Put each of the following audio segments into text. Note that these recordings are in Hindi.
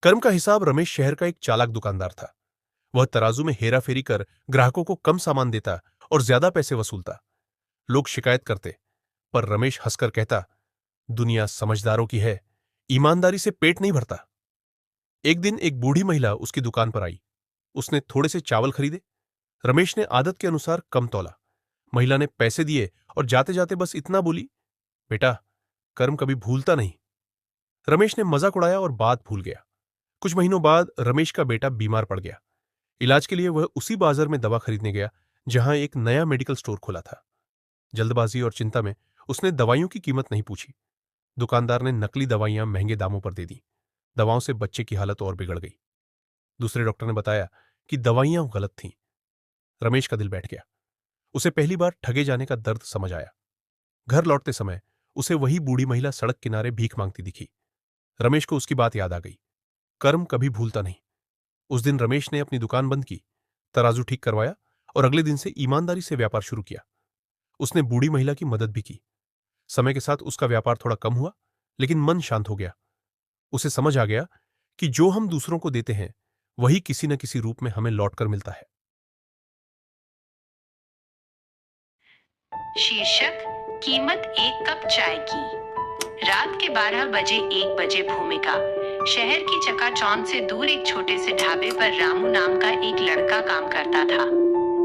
कर्म का हिसाब रमेश शहर का एक चालाक दुकानदार था। वह तराजू में हेरा फेरी कर ग्राहकों को कम सामान देता और ज्यादा पैसे वसूलता। लोग शिकायत करते, पर रमेश हंसकर कहता, दुनिया समझदारों की है, ईमानदारी से पेट नहीं भरता। एक दिन एक बूढ़ी महिला उसकी दुकान पर आई। उसने थोड़े से चावल खरीदे। रमेश ने आदत के अनुसार कम तौला। महिला ने पैसे दिए और जाते जाते बस इतना बोली, बेटा, कर्म कभी भूलता नहीं। रमेश ने मजाक उड़ाया और बात भूल गया। कुछ महीनों बाद रमेश का बेटा बीमार पड़ गया। इलाज के लिए वह उसी बाजार में दवा खरीदने गया जहां एक नया मेडिकल स्टोर खुला था। जल्दबाजी और चिंता में उसने दवाइयों की कीमत नहीं पूछी। दुकानदार ने नकली दवाइयां महंगे दामों पर दे दी। दवाओं से बच्चे की हालत और बिगड़ गई। दूसरे डॉक्टर ने बताया कि दवाइयां गलत थीं। रमेश का दिल बैठ गया। उसे पहली बार ठगे जाने का दर्द समझ आया। घर लौटते समय उसे वही बूढ़ी महिला सड़क किनारे भीख मांगती दिखी। रमेश को उसकी बात याद आ गई। कर्म कभी भूलता नहीं। उस दिन रमेश ने अपनी दुकान बंद की, तराजू ठीक करवाया और अगले दिन से ईमानदारी से व्यापार शुरू किया। उसने बूढ़ी महिला की मदद भी की। समय के साथ उसका व्यापार थोड़ा कम हुआ, लेकिन मन शांत हो गया। उसे समझ आ गया कि जो हम दूसरों को देते हैं वही किसी न किसी रूप में हमें लौटकर मिलता है। शीर्षक, कीमत एक कप चाय की। रात के 12 बजे 1 बजे भूमिका। शहर की चकाचौंध से दूर एक छोटे से ढाबे पर रामू नाम का एक लड़का काम करता था।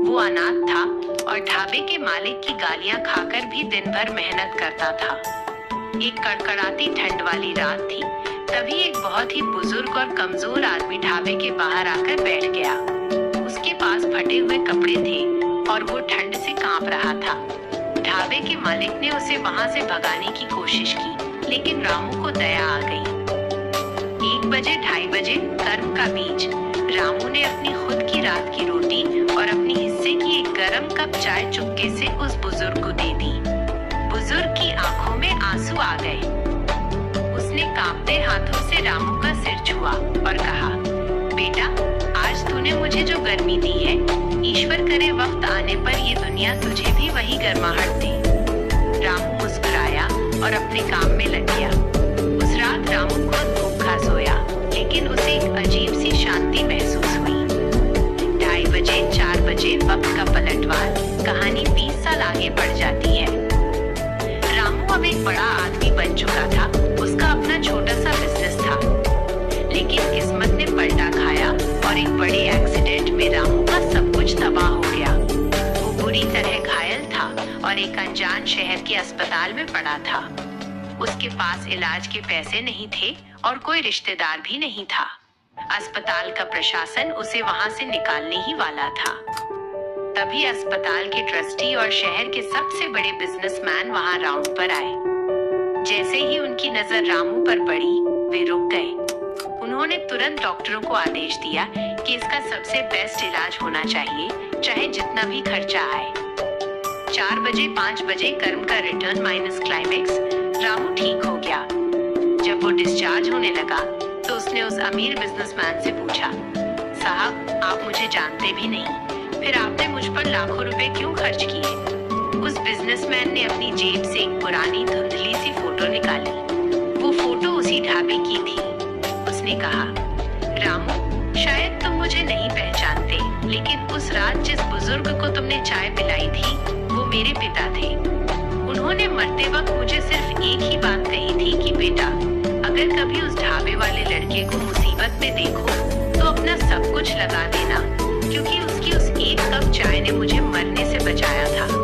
वो अनाथ था और ढाबे के मालिक की गालियां खाकर भी दिन भर मेहनत करता था। एक कड़कड़ाती ठंड वाली रात थी। तभी एक बहुत ही बुजुर्ग और कमजोर आदमी ढाबे के बाहर आकर बैठ गया। उसके पास फटे हुए कपड़े थे और वो ठंड से कांप रहा था। ढाबे के मालिक ने उसे वहां से भगाने की कोशिश की, लेकिन रामू को दया आ गई। 1 बजे 2:30 बजे कर्म का बीज। रामू ने अपनी खुद की रात की रोटी और अपनी हिस्से की एक गरम कप चाय चुपके से उस बुजुर्ग को दे दी। बुजुर्ग की आंखों में आंसू आ गए। उसने कांपते हाथों से रामू का सिर छुआ और कहा, बेटा, आज तूने मुझे जो गर्मी दी है, ईश्वर करे वक्त आने पर ये दुनिया तुझे भी वही गर्माहट दे। रामू मुस्कुराया और अपने काम में लग गया। उस रात रामू खुद भूखा सोया, लेकिन उसे एक अजीब सी शांति महसूस हुई। 2:30 बजे 4 बजे वक्त का पलटवार। कहानी 20 साल आगे बढ़ जाती है। रामू अब एक बड़ा आदमी बन चुका था। उसका अपना छोटा सा बिजनेस था, लेकिन किस्मत ने पलटा खाया और एक बड़े एक्सीडेंट में रामू का सब कुछ तबाह हो गया। वो बुरी तरह घायल था और एक अनजान शहर के अस्पताल में पड़ा था। उसके पास इलाज के पैसे नहीं थे और कोई रिश्तेदार भी नहीं था। अस्पताल का प्रशासन उसे वहां से निकालने ही वाला था। तभी अस्पताल के ट्रस्टी और शहर के सबसे बड़े बिजनेसमैन वहां राउंड पर आए। जैसे ही उनकी नजर रामू पर पड़ी, वे रुक गए। उन्होंने तुरंत डॉक्टरों को आदेश दिया कि इसका सबसे बेस्ट इलाज होना चाहिए, चाहे जितना भी खर्चा आए। 4 बजे 5 बजे कर्म का रिटर्न माइनस क्लाइमेक्स। रामू ठीक हो गया। जब वो डिस्चार्ज होने लगा तो उसने उस अमीर बिजनेसमैन से पूछा, साहब, आप मुझे जानते भी नहीं, फिर आपने मुझ पर लाखों रुपए क्यों खर्च किए? उस बिजनेसमैन ने अपनी जेब से एक पुरानी धुंधली सी फोटो निकाली। वो फोटो उसी ढाबे की थी। उसने कहा, रामू, शायद तुम मुझे नहीं पहचानते, लेकिन उस रात जिस बुजुर्ग को तुमने चाय पिलाई थी, वो मेरे पिता थे। उन्होंने मरते वक्त मुझे सिर्फ एक ही बात कही थी कि बेटा, अगर कभी उस ढाबे वाले लड़के को मुसीबत में देखो तो अपना सब कुछ लगा देना, क्योंकि उसकी उस एक कप चाय ने मुझे मरने से बचाया था।